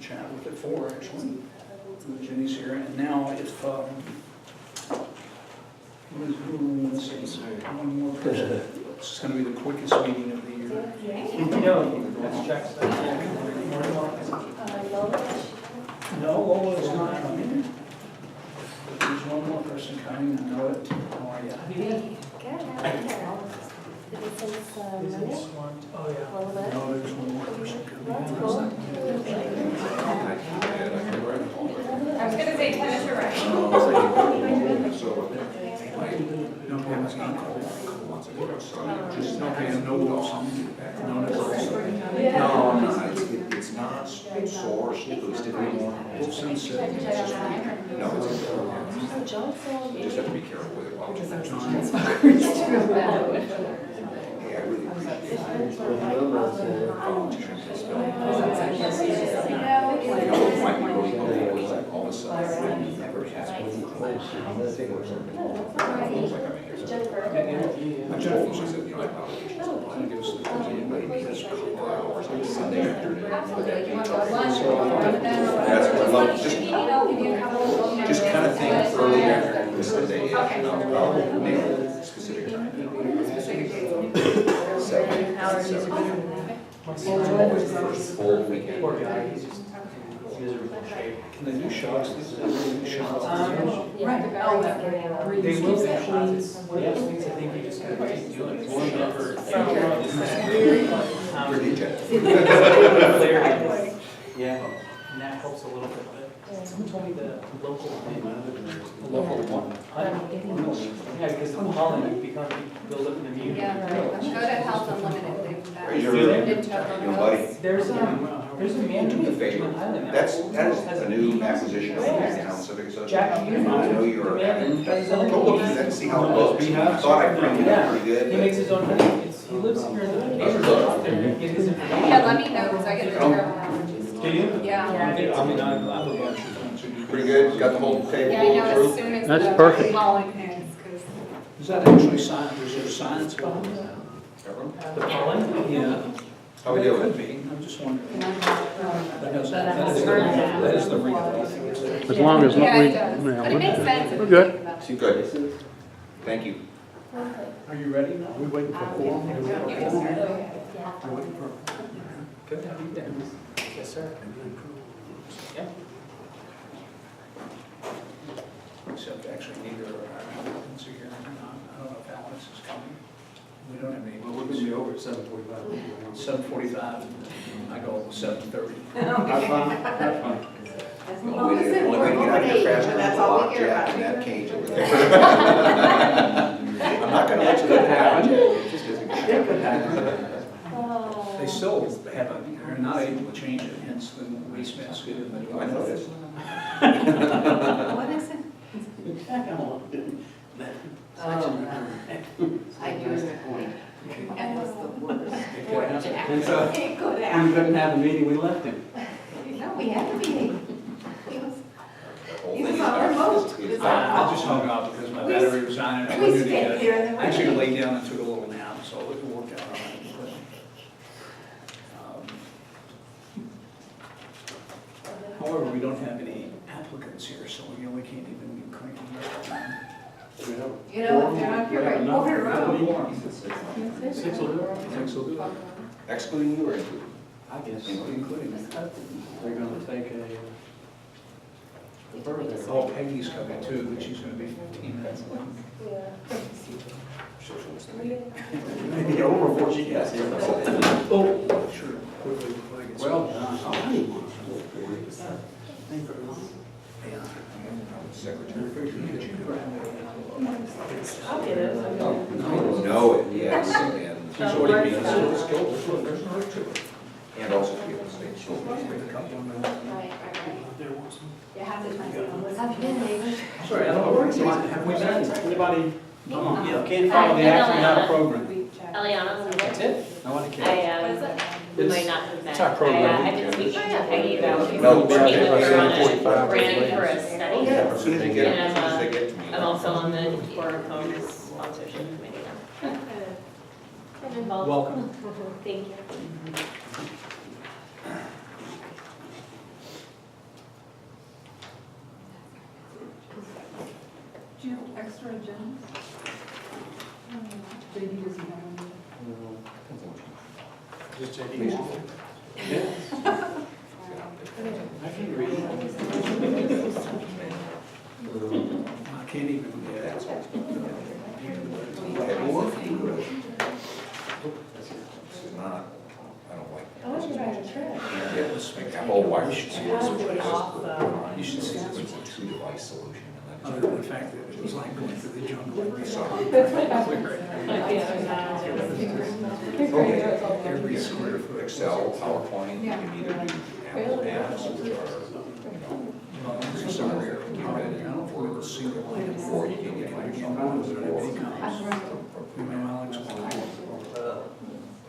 chat with at 4, actually. Jenny's here, and now if, let's see, one more person. This is gonna be the quickest meeting of the year. That's Jack's. No, Lola is not coming. There's one more person coming, I know it. How are you? Did they send us money? Oh, yeah. All of it? No, there's one more person coming. I was gonna say tennis or right. No, Pam's not calling. Just no Pam, no Wilson. No, No, it's not sore, it's anymore. Wilson said. No, it's Oh, Johnson. you just have to be careful with it. Hey, I really appreciate it. You know, it might be really okay, like all of a sudden, you never have it. Jennifer, she said, you know, I probably should give us the because hours on Sunday afternoon. That's what I love, just kind of think early afternoon, Sunday, and I'll make a specific time. 7 hours. It's always the first full weekend. Poor guy, he's just miserable shape. Can they do shots? They do shots. They will do shots. One of those things I think you just gotta keep doing. It's one number. Pretty jet. Yeah, and that helps a little bit. Someone told me the local thing. The local one. Yeah, because the pollen becomes, build up an immunity. Yeah, right. Go to Health Unlimited, they do that. Raise your, you know, buddy, There's a man do me a in favor. Virginia-Highland now. That is a new acquisition of the Town Civic Association. Jack, I know you're. the man in Go look at that and see how it looks. I thought I framed it up pretty good. He makes his own honey. He lives here in the neighborhood. There, get his information. Yeah, let me know, because I get the terrible allergies. Do you? Yeah. I mean, I'm a bunch of things. Pretty good, got the whole table. Yeah, I know as soon as That's the perfect. pollen hits, because. Is that actually science, is there science behind that? The pollen? Yeah. How we It doing? could be, I'm just wondering. That is the reality. As long as Yeah, we, it does. But it makes sense if we're you good. think about it. Good. Thank you. Are you ready now? We waiting for four? You can start. Good to have you there. Yes, sir. Yeah. Except actually neither are applicants here. I don't know if Alex is coming. We don't have any. Well, we're gonna be over at 7:45. 7:45, I go 7:30. Have fun, have fun. The only way to get out of here fast enough to lock Jack in that cage over there. I'm not gonna let you let it happen, Jack. It just isn't gonna happen. They still have, they're not able to change it, hence the waste basket in the. I noticed. What is it? Oh, I do it. And was the worst. Poor Jack. And so, Can't go we down. couldn't have a meeting, we left him. No, we had a meeting. He was, The whole He thing was is on remote. is- I just hung out because my battery was on and I we couldn't do stayed here in the it. I actually rain. laid down and took a little nap, so it worked out all right. However, we don't have any applicants here, so we can't even be cranking up. We have You know, if you're not here, right, over the road. 6 will do it. Thanks, will do it. Excluding you or including? I guess. Including. They're gonna take a bird there. Oh, Peggy's coming too, but she's gonna be 15 minutes late. Maybe over before she gets here. Oh, sure. Quickly before I get Well started. done. Secretary. I'll get it. Know it, yes, and she's already been skilled, and also to be able to stay skilled. Right, right, right. You have to try to. Have you been, neighbor? Sorry, I don't know. Have we met? Anybody, come on, can't follow the action without a program. Eliana, That's it? Nobody I, cares. we might not have met. It's our program. I've been speaking to Peggy about No, working with her on a 7:45. grant for a study. As soon as you get, as soon as they get to me. I'm also on the Core Homes sponsorship committee now. I'm involved. Welcome. Thank you. extra agendas? JD doesn't have one. Just JD. I can read it. I can't even get it. This is not, I don't like. I want to try to try. Oh, why you should see It has to be this. off, You should see this as a two-device solution. Other than the fact that it was like going through the jungle. Every square foot. Excel, PowerPoint, you can either do Apple apps, which are, summary or keep it for the single, or you can get like,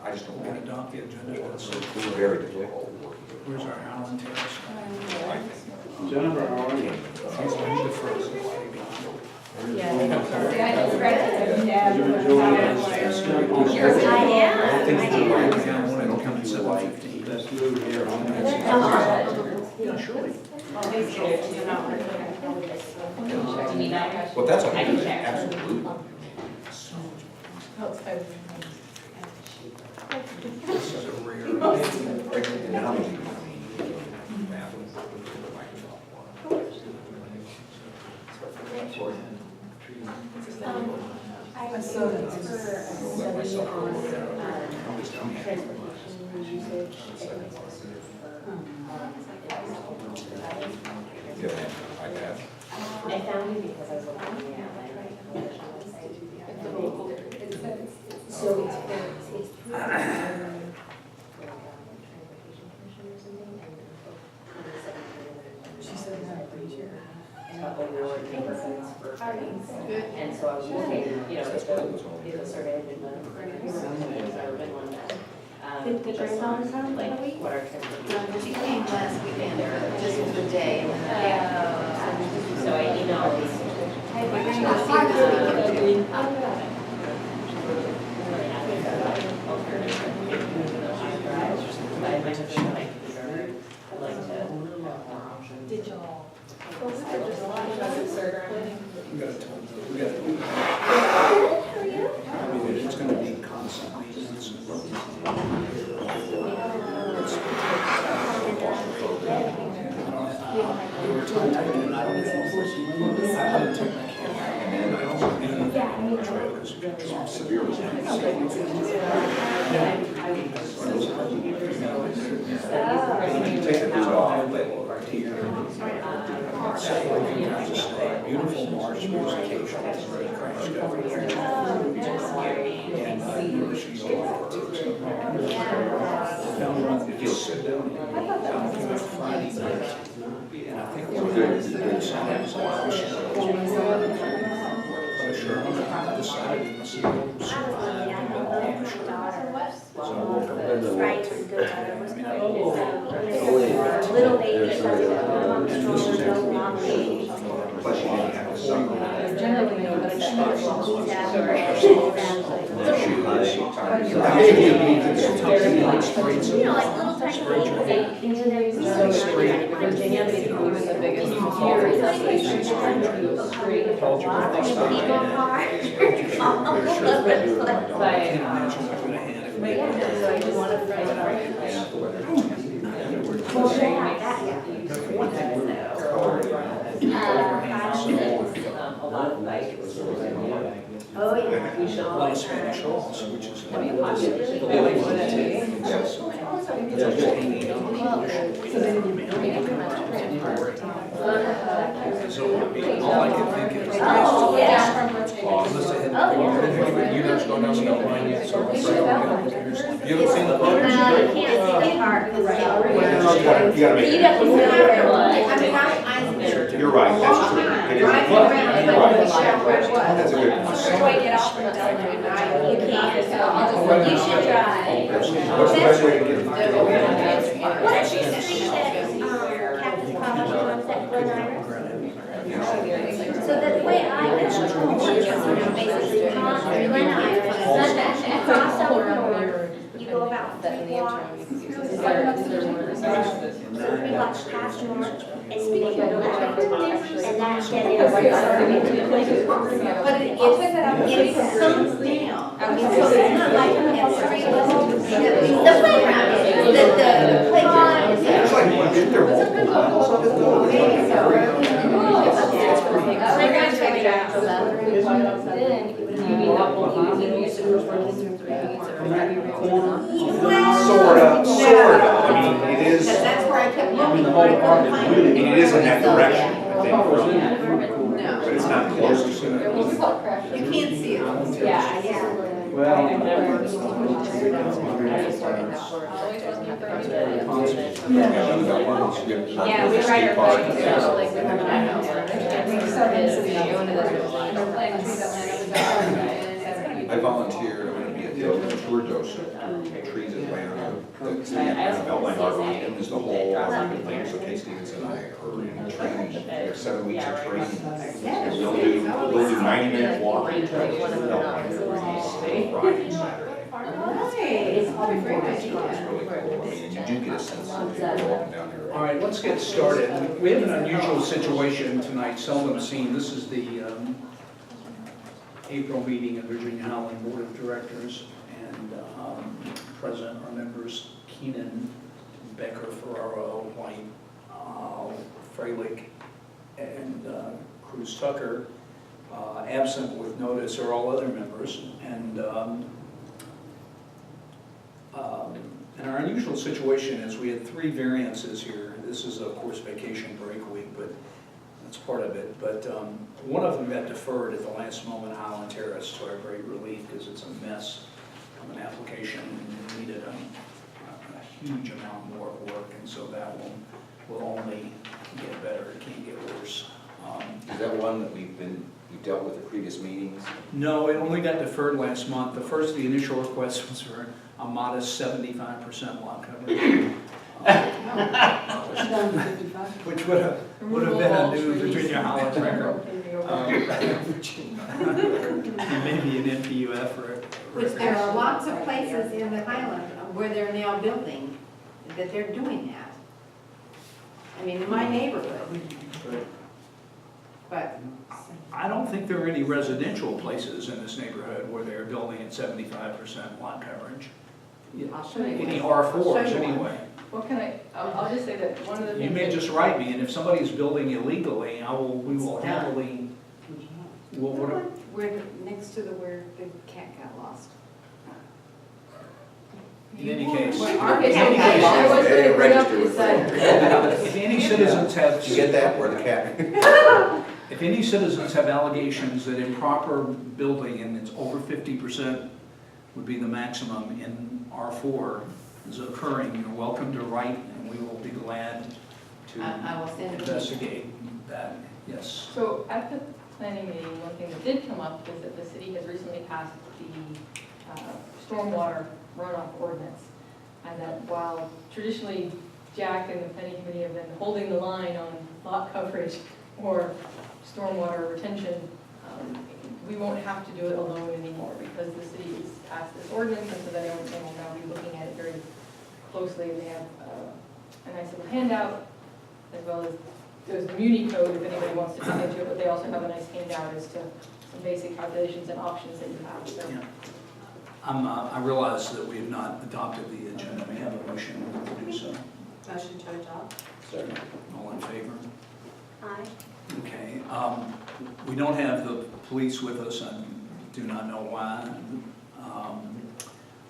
I just don't We're want gonna adopt the agenda. it's very difficult working. Where's our Highland Terrace? I think. Jennifer, how are you? He's the first lady. Yeah, it's great. You enjoy it? Yes, I am. I don't think I you do. like I it. got one I of don't them coming think you like. 7:15. Let's move here. Yeah, surely. But that's what I I can do, check. absolutely. This is a rare. And how many, math with Microsoft Word. I saw that for I'll let myself go over there. transportation usage. You have an iPad? I found you because I was looking at So it's She said that pretty sure. And so I was looking, you know, That's what it was all. the survey had been done. Or been one that, Did the grandmother come like, the week? what our transportation. She came last weekend, just for the day, and then So I emailed these. Did y'all? We gotta tell them, we gotta do that. I mean, it's gonna be constant maintenance. We were trying to take it, I don't know. I had to take my camera, and I also needed a trail, because if you drop severe, You take the boot off, but here. So we can just say, beautiful marsh musication, crash discovery. And really she's all over it. Down around, you just sit down, down to Friday night. And I think it was good signs. Sure, I decided to see them survive and then all the sure. So I woke up in the Right, and good daughter was little baby, so long baby. but she didn't have a summer. Generally, no, but I You know, like little tiny babies. Virginia, they do even the biggest A lot of bikes. Oh, yeah. We should. A lot of Spanish also, which is. So all I can think is. Oh, yeah. You guys go down the line yet, so. You haven't seen the photos? You can't see the part because You gotta make you it. have to see You're right, that's true. It is a club. You're right. That's a good point. You can't. You should try. What's the best way to get it? What did she say that, Captain College wants that Glen Iris? So the way I get it, basically, cross Glen Iris, cross over north, you go about 3 blocks. So 3 blocks past north, and you make a letter, and that then is. But it's some down. I mean, so it's not like it's three levels. The playground is, the playground is. It's like, well, if they're multiple levels of it, though, it's Playground's really bad. Sort of. I mean, it is, Because that's where I kept looking. the whole park is really- it is in that direction, I think, No, but it's not close to it. you can't see it. Yeah, yeah. Well, Yeah, we write our budget, so like, we're having that house. I volunteered, I'm gonna be a tour docent, trees Atlanta, that's the outline Arlington is the whole Arlington thing, so Kay Stevens and I are in training, there's 7 weeks of training. And we'll do 90-minute walking, outline Friday, Saturday. It's probably very It's really cool, I mean, and you do get a sense of people walking down there. All right, let's get started. We have an unusual situation tonight, seldom seen. This is the April meeting of Virginia-Highland Board of Directors, and present are members Keenan, Becker, Ferraro, White, Freilich, and Cruz Tucker. Absent with notice are all other members. And our unusual situation is we had 3 variances here. This is, of course, vacation break week, but that's part of it. But one of them got deferred at the last moment, Highland Terrace, to our great relief, because it's a mess of an application and needed a huge amount more work, and so that will only get better. It can't get worse. Is that one that we dealt with at previous meetings? No, it only got deferred last month. The initial request was for a modest 75% lot coverage. Which would have been a new Virginia-Highland record. Maybe an NPUF or. Which there are lots of places in the Highland where they're now building, that they're doing that. I mean, in my neighborhood, but. I don't think there are any residential places in this neighborhood where they're building at 75% lot coverage. I'll show you. Any I'll show R4s you one. anyway. What can I'll just say that one of the things. You may that- just write me, and if somebody's building illegally, we will happily, Where, next to where the cat got lost. in any case. Well, In our any case, case, I was going to bring up Register is that. if any citizens have. Did you get that, where the cat? If any citizens have allegations that improper building, and it's over 50% would be the maximum in R4, is occurring, you're welcome to write, and we will be glad to I will send it. investigate that, yes. So at the planning meeting, one thing that did come up is that the city has recently passed the stormwater runoff ordinance. And that while traditionally Jack and the planning committee have been holding the line on lot coverage or stormwater retention, we won't have to do it alone anymore because the city has passed this ordinance, and so then everyone will now be looking at it very closely. And they have a nice little handout, as well as there's the Muni code if anybody wants to dig into it, but they also have a nice handout as to some basic calculations and options that you have. So. Yeah. I realize that we have not adopted the agenda. May I have a motion to do so? Motion to adopt. All in favor? Aye. Okay. We don't have the police with us. I do not know why.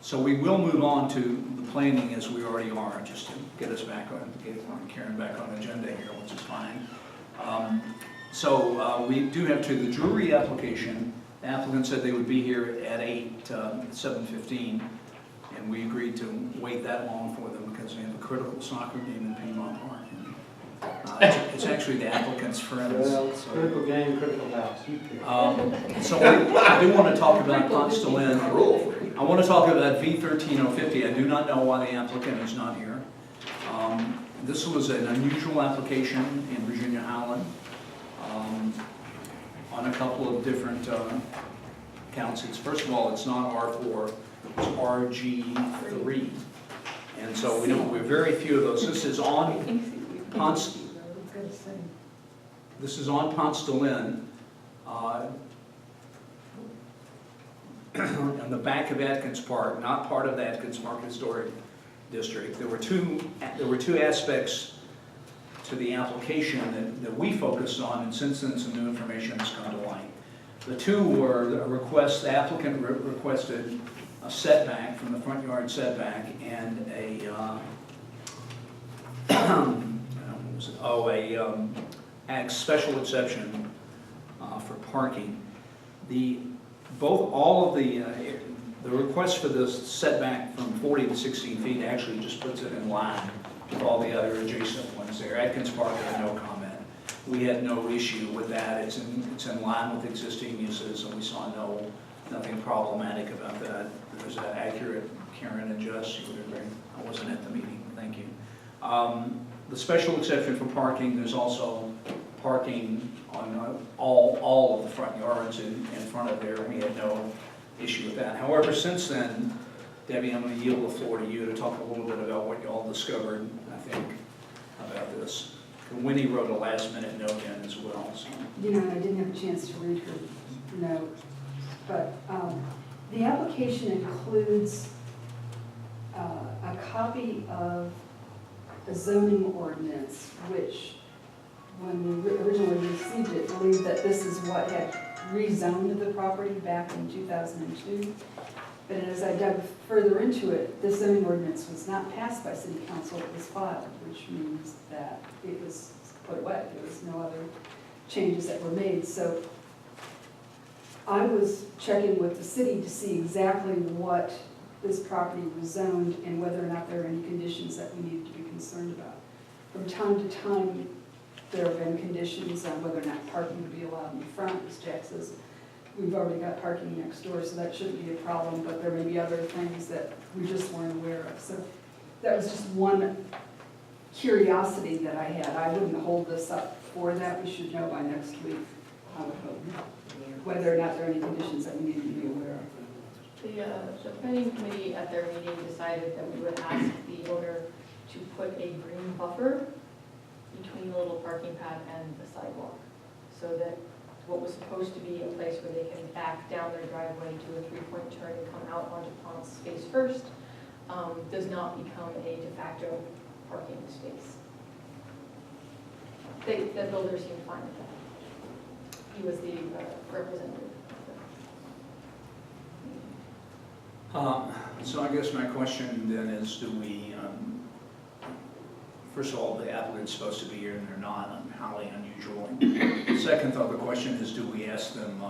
So we will move on to the planning as we already are, just to get us back on, get Karen back on agenda here, which is fine. So we do have to the jury application. The applicant said they would be here at 7:15, and we agreed to wait that long for them because they have a critical soccer game in Piedmont Park. And, it's actually the applicant's friends. Well, So, critical game, critical house. so I do want to talk about Constellin. I want to talk about V13050. I do not know why the applicant is not here. This was an unusual application in Virginia-Highland on a couple of different counts. First of all, it's not R4, it's RG3. And so we don't, we're very few of those. This is on This is on Ponce de Leon, on the back of Atkins Park, not part of the Atkins Park Historic District. There were two aspects to the application that we focused on, and since then some new information has come to light. The two were the applicant requested a setback from the front yard setback and a special exception for parking. All of the request for this setback from 40 to 16 feet actually just puts it in line with all the other adjacent ones there. Atkins Park had no comment. We had no issue with that. It's in line with existing uses, and we saw nothing problematic about that. Was that accurate, Karen and Jess? You would agree? I wasn't at the meeting. Thank you. The special exception for parking, there's also parking on all of the front yards in front of there. We had no issue with that. However, since then, Debbie, I'm going to yield the floor to you to talk a little bit about what you all discovered, I think, about this. Winnie wrote a last-minute note in as well. So. You know, I didn't have a chance to read her note, but the application includes a copy of a zoning ordinance, which, when we originally received it, believed that this is what had rezoned the property back in 2002. But as I dug further into it, this zoning ordinance was not passed by city council, it was filed, which means that it was put away. There was no other changes that were made. So I was checking with the city to see exactly what this property was zoned and whether or not there are any conditions that we needed to be concerned about. From time to time, there have been conditions on whether or not parking would be allowed in the front. As Jack says, we've already got parking next door, so that shouldn't be a problem, but there may be other things that we just weren't aware of. So that was just one curiosity that I had. I wouldn't hold this up for that. We should know by next week, I would hope, whether or not there are any conditions that we need to be aware of. The planning committee at their meeting decided that we would ask the owner to put a green buffer between the little parking pad and the sidewalk, so that what was supposed to be a place where they can back down their driveway to a three-point turn and come out onto Ponce face first does not become a de facto parking space. The builder seemed fine with that. He was the representative. So I guess my question then is, do we, first of all, the applicant's supposed to be here and they're not, highly unusual. Second thought, the question is, do we ask them,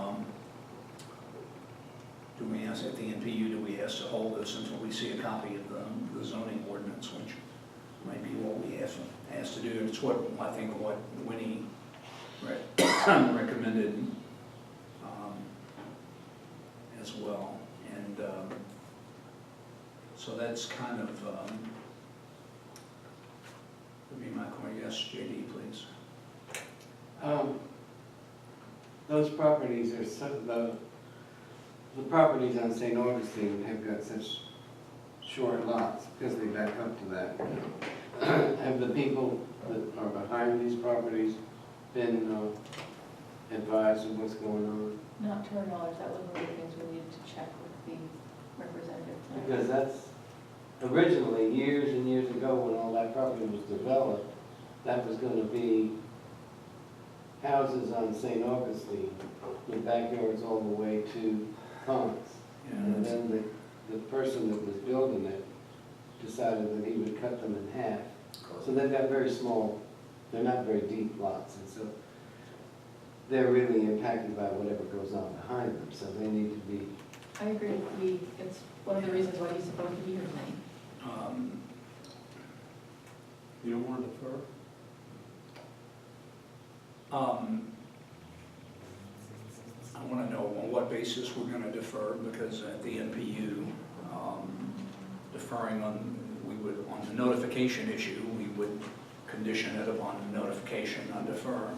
do we ask at the NPU, do we ask to hold this until we see a copy of the zoning ordinance, which might be what we asked to do. It's what, I think, what Winnie recommended as well. And so that's kind of, would be my question. Yes, JD, please. Those properties are the properties on St. Augustine have got such short lots because they back up to that. Have the people that are behind these properties been advised of what's going on? Not to our knowledge, that was one of the things we needed to check with the representative. Because that's originally, years and years ago, when all that property was developed, that was going to be houses on St. Augustine, with backyards all the way to Ponce. Yeah, And then the person that was building it decided that he would cut them in half. So they've got very small, they're not very deep lots, and so they're really impacted by whatever goes on behind them, so they need to be. I agree. It's one of the reasons why he's supposed to be here tonight. You don't want to defer? I want to know on what basis we're going to defer, because at the NPU, deferring on, on the notification issue, we would condition it upon notification, not defer.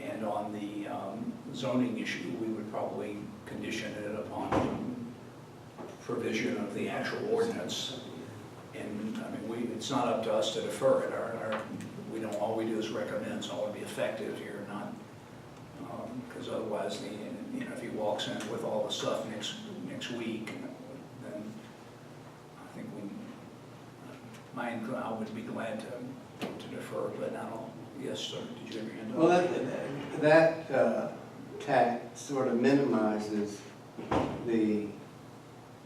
And on the zoning issue, we would probably condition it upon provision of the actual ordinance. And I mean, it's not up to us to defer it. we don't, all we do is recommend, so I want to be effective here, not, because otherwise, if he walks in with all the stuff next week, then I think I would be glad to defer, but I don't, yes, sir, did you have your hand up? Well, that tact sort of minimizes the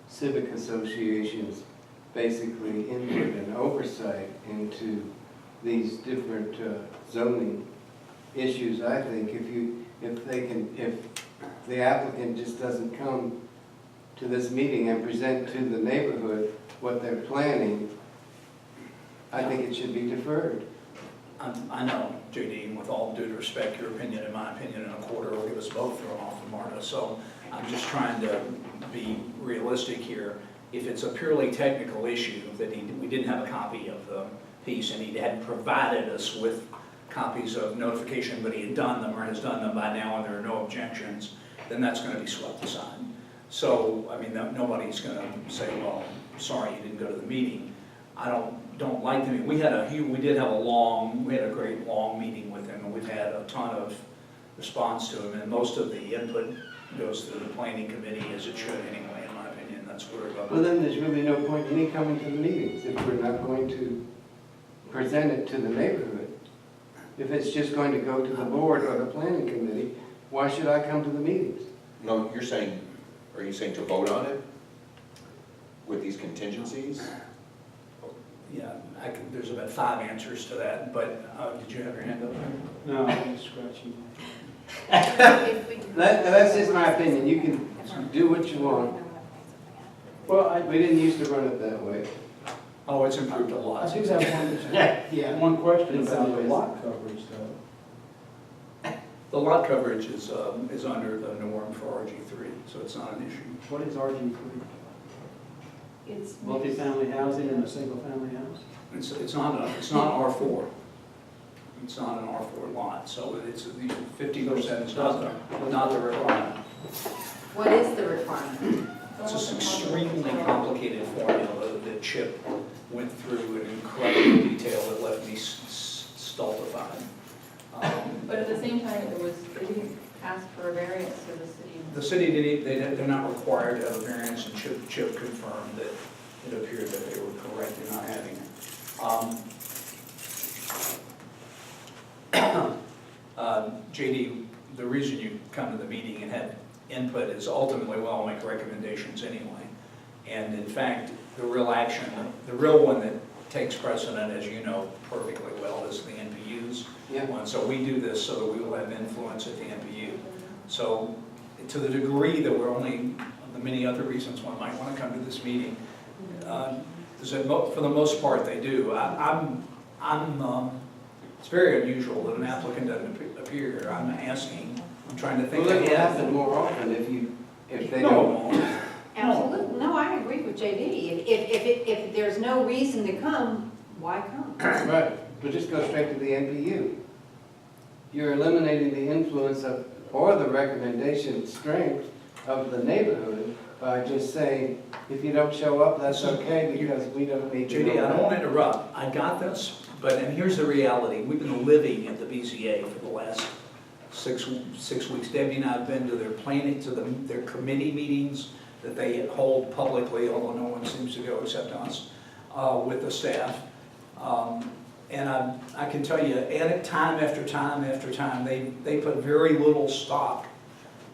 civic association's basically input and oversight into these different zoning issues. I think if the applicant just doesn't come to this meeting and present to the neighborhood what they're planning, I think it should be deferred. I know, JD, with all due respect, your opinion and my opinion in a quarter will give us both thrown off the MARTA. So I'm just trying to be realistic here. If it's a purely technical issue that we didn't have a copy of the piece and he hadn't provided us with copies of notification, but he had done them or has done them by now and there are no objections, then that's going to be swept aside. So, I mean, nobody's going to say, well, sorry, you didn't go to the meeting. I don't like the meeting. We had a great long meeting with him, and we've had a ton of response to him, and most of the input goes to the planning committee, as it should anyway, in my opinion. That's where we're going. Well, then there's really no point in me coming to the meetings if we're not going to present it to the neighborhood. If it's just going to go to the board or the planning committee, why should I come to the meetings? No, are you saying to vote on it with these contingencies? Yeah, there's about 5 answers to that, but did you have your hand up there? No, I'm scratching. That's just my opinion. You can do what you want. Well, We didn't used to run it that way. Oh, it's improved a I lot. do have one question about the lot coverage, though. The lot coverage is under the norm for RG3, so it's not an issue. What is RG3? It's Multifamily housing in a single-family house? It's not R4. It's not an R4 lot, so it's 50% is not the requirement. What is the requirement? It's this extremely complicated formula that Chip went through in incredible detail that left me stultified. But at the same time, they didn't ask for a variance to the city. The city, they're not required to have a variance, and Chip confirmed that it appeared that they were correct in not having it. JD, the reason you come to the meeting and have input is ultimately, well, I'll make recommendations anyway. And in fact, the real one that takes precedent, as you know perfectly well, is the NPUs. Yeah. One. So we do this so that we will have influence at the NPU. So to the degree that we're only, the many other reasons one might want to come to this meeting, is that for the most part they do. It's very unusual that an applicant doesn't appear here. I'm trying to think. Well, it will happen more often if they don't. No. Absolutely, no, I agree with JD. If there's no reason to come, why come? Right, but just go straight to the NPU. You're eliminating the influence of, or the recommendation strength of the neighborhood by just saying, if you don't show up, that's okay, because we don't need to know. JD, I don't that. want to interrupt. I got this, and here's the reality. We've been living at the VCA for the last 6 weeks. Debbie and I have been to their committee meetings that they hold publicly, although no one seems to go except us, with the staff. And I can tell you, time after time after time, they put very little stock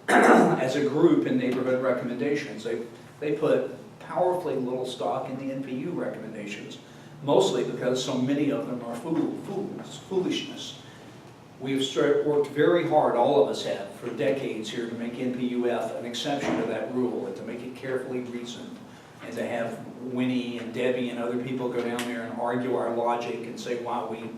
as a group in neighborhood recommendations. They put powerfully little stock in the NPU recommendations, mostly because so many of them are foolishness. We've worked very hard, all of us have, for decades here to make NPUF an exception to that rule and to make it carefully reasoned and to have Winnie and Debbie and other people go down there and argue our logic and say why we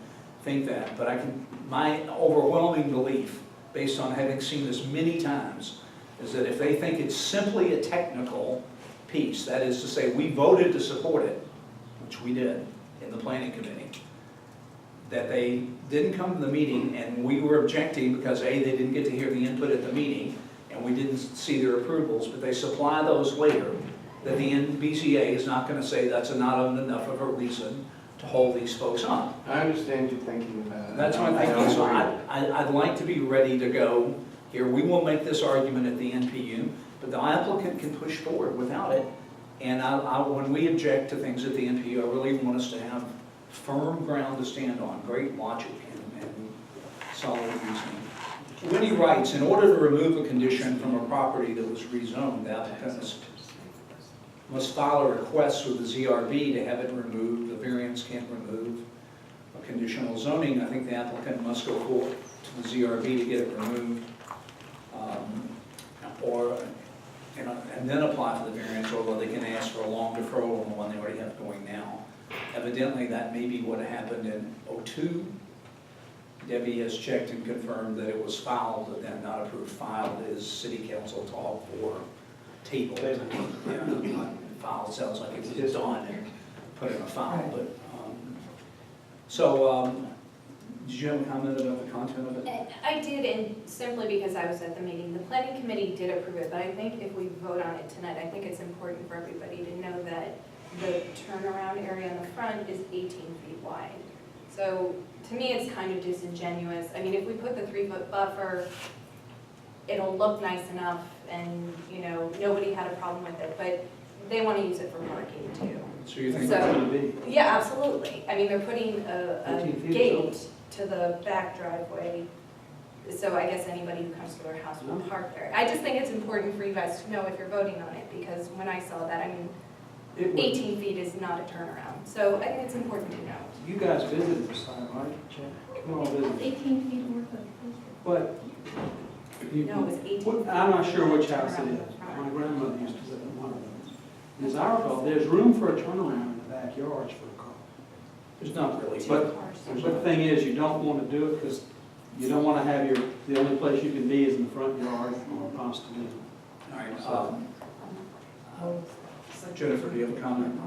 think that. But my overwhelming belief, based on having seen this many times, is that if they think it's simply a technical piece, that is to say we voted to support it, which we did in the planning committee, that they didn't come to the meeting and we were objecting because A, they didn't get to hear the input at the meeting and we didn't see their approvals, but they supply those later, that the BCA is not going to say that's not enough of a reason, to hold these folks up. I understand you're thinking about it. That's what I'm thinking, so I'd like to be ready to go here. We will make this argument at the NPU, but the applicant can push forward without it. And when we object to things at the NPU, I really want us to have firm ground to stand on, great logic and solid reasoning. Winnie writes, in order to remove a condition from a property that was rezoned, the applicant must file a request with the ZRB to have it removed. The variance can't remove a conditional zoning. I think the applicant must go forward to the ZRB to get it removed, and then apply for the variance, although they can ask for a long deferral on the one they already have going now. Evidently, that may be what happened in '02. Debbie has checked and confirmed that it was filed, but then not approved. Filed is city council talk or tabled. Yeah, not filed, sounds like it was done and put in a file, but, did you have a comment about the content of it? I did, and simply because I was at the meeting, the planning committee did approve it, but I think if we vote on it tonight, I think it's important for everybody to know that the turnaround area in the front is 18 feet wide. So to me, it's kind of disingenuous. I mean, if we put the 3-foot buffer, it'll look nice enough and, you know, nobody had a problem with it, but they want to use it for parking too. So you think So- it's Gonna be. Yeah, absolutely. I mean, they're putting a 18 feet is gate to the back driveway, so I guess anybody who comes to their house will park there. I just think it's important for you guys to know if you're voting on it, because when I saw that, I mean, It would- 18 feet is not a turnaround. So I think it's important to know. You guys visited the site, right? Chad? Come on, visit. 18 feet worth of. But. you- No, it was 18. I'm not sure which house it is. My grandmother used to live in one of those. And as I recall, there's room for a turnaround in the backyards for a car. There's not really. But the thing is, you don't want to do it because you don't want to have the only place you can be is in the front yard or possibly. All right, Jennifer, do you have a comment?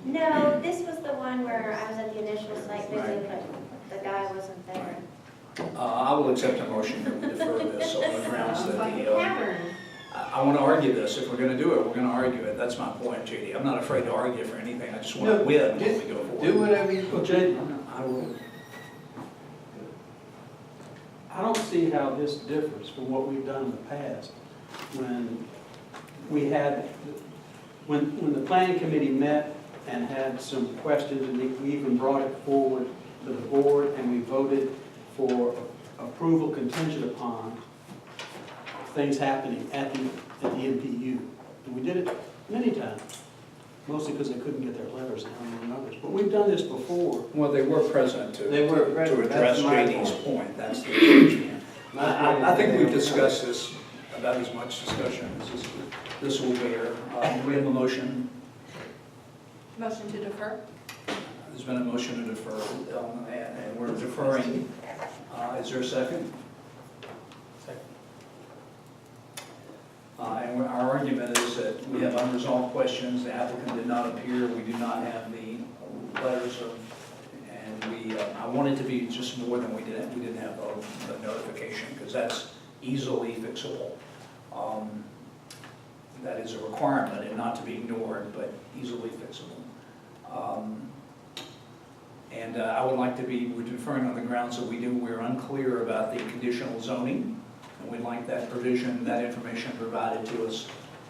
No, this was the one where I was at the initial site visit, but the guy wasn't there. I will accept a motion that we defer this on the grounds that Like a the, cavern. I want to argue this. If we're going to do it, we're going to argue it. That's my point, JD. I'm not afraid to argue for anything. I just want to No, win when just we go forward. Do whatever you. Well, Jay, I will. I don't see how this differs from what we've done in the past. When we had, when the planning committee met and had some questions, and we even brought it forward to the board, and we voted for approval contingent upon things happening at the NPU. And we did it many times, mostly because they couldn't get their letters down among others. But we've done this before. Well, they were present to, They were present. to address That's my JD's point. point. That's the I think we've discussed this, about as much discussion as this will bear. Do we have a motion? Motion to defer? There's been a motion to defer, and we're deferring. Is there a second? Second. And our argument is that we have unresolved questions, the applicant did not appear, we do not have the letters of, and I want it to be just more than we didn't have the notification, because that's easily fixable. That is a requirement and not to be ignored, but easily fixable. And I would like to we're deferring on the grounds that we're unclear about the conditional zoning, and we'd like that provision, that information provided to us,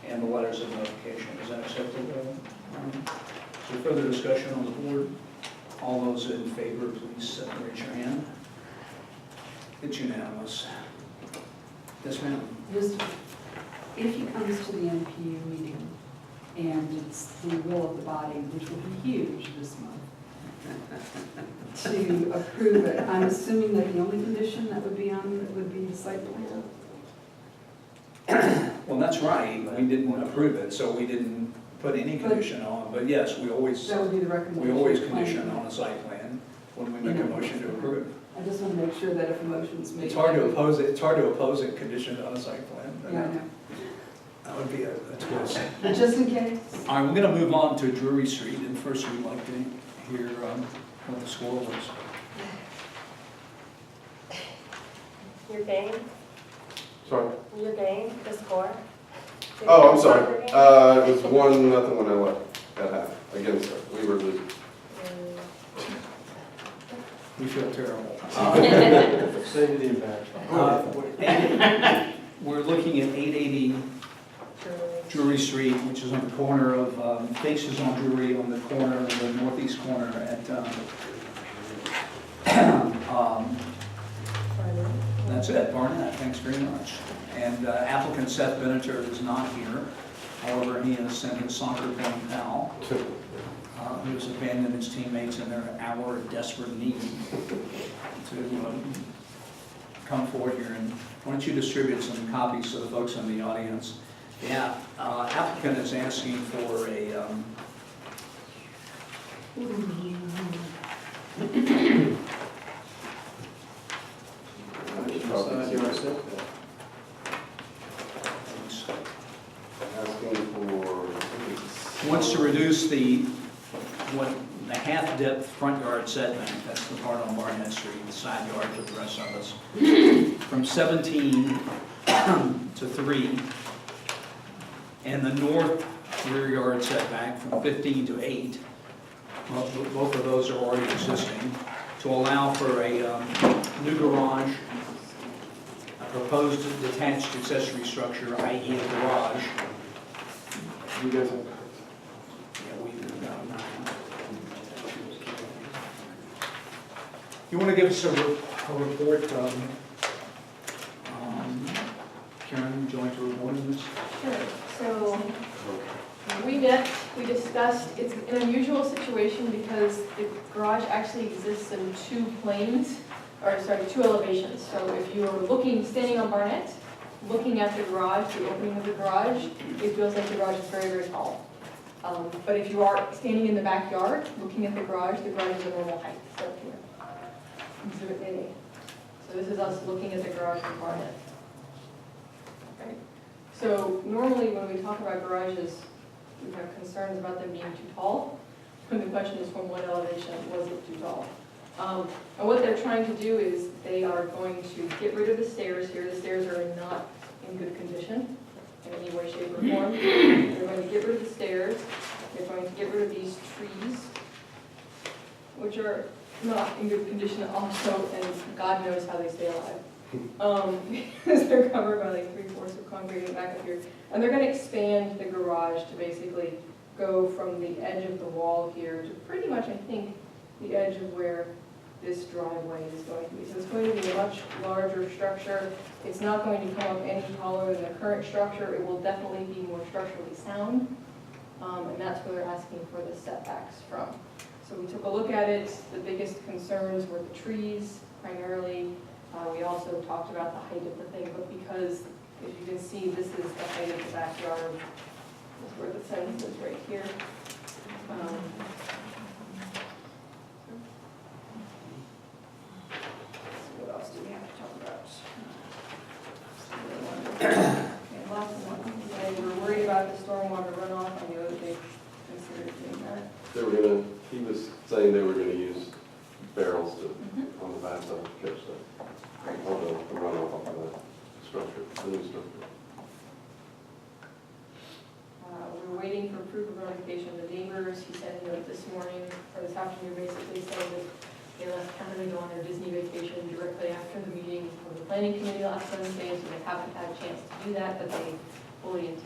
and the letters of notification. Is that acceptable? Is there further discussion on the board? All those in favor, please raise your hand. It's unanimous. Yes, ma'am. Just, if he comes to the NPU meeting and it's the will of the body, which will be huge this month, to approve it, I'm assuming that the only condition that would be on it would be the site plan? Well, that's right. We didn't approve it, so we didn't put any condition on. But yes, we always That would be the recommendation. condition on a site plan when we make a motion to approve. I just want to make sure that if a motion's made. It's hard to oppose it. It's hard to oppose it conditioned on a site plan. Yeah, I know. That would be a twist. But just in case. All right, we're going to move on to Drury Street, and first we'd like to hear what the score was. Your game? Sorry. Your game, the score? Oh, I'm sorry. It was 1-0 when I left at half against her. We were losing. We feel terrible. Save the embarrassment. We're looking at 880 Drury Street, which is on the corner of, faces on Drury, on the corner, the northeast corner at, that's it, Barnett, thanks very much. And applicant Seth Benneter is not here. However, he has sent his soccer playing pal, who has abandoned his teammates in their hour of desperate need to come forward here. And why don't you distribute some copies to the folks in the audience? Yeah, applicant is asking for a Asking for, wants to reduce the half-depth front yard setback, that's the part on Barnett Street, the side yard for the rest of us, from 17 to 3, and the north rear yard setback from 15 to 8. Both of those are already existing, to allow for a new garage, a proposed detached accessory structure, i.e. a garage. you guys have, Yeah, we've got 9. You want to give us a report, Karen, would you like to report on this? Sure. So we met, we discussed, it's an unusual situation because the garage actually exists in 2 planes, or sorry, 2 elevations. So if you're looking, standing on Barnett, looking at the garage, the opening of the garage, it feels like the garage is very, very tall. But if you are standing in the backyard, looking at the garage is a normal height. So here, Exhibit A. So this is us looking at the garage from Barnett. Okay. So normally when we talk about garages, we have concerns about them being too tall. And the question is, from what elevation was it too tall? And what they're trying to do is they are going to get rid of the stairs here. The stairs are not in good condition in any way, shape, or form. They're going to get rid of the stairs. They're going to get rid of these trees, which are not in good condition also, and God knows how they stay alive. Because they're covered by like 3/4 of concrete in the back of here. And they're going to expand the garage to basically go from the edge of the wall here to pretty much, I think, the edge of where this driveway is going to be. So it's going to be a much larger structure. It's not going to come up any taller than the current structure. It will definitely be more structurally sound. And that's where they're asking for the setbacks from. So we took a look at it. The biggest concerns were the trees, primarily. We also talked about the height of the thing, but because, as you can see, this is the height of the backyard. That's where the sentence is right here. What else do we have to talk about? Okay, last one. They were worried about the stormwater runoff. I know that they considered doing that. they were gonna, he was saying they were gonna use barrels to, on the backside to catch that, on the runoff off of that structure, the new structure. We're waiting for proof of notification of the neighbors. He sent a note this morning, or this afternoon, basically saying that they left Canada to go on their Disney vacation directly after the meeting of the planning committee last Wednesday, so they haven't had a chance to do that, but they fully intend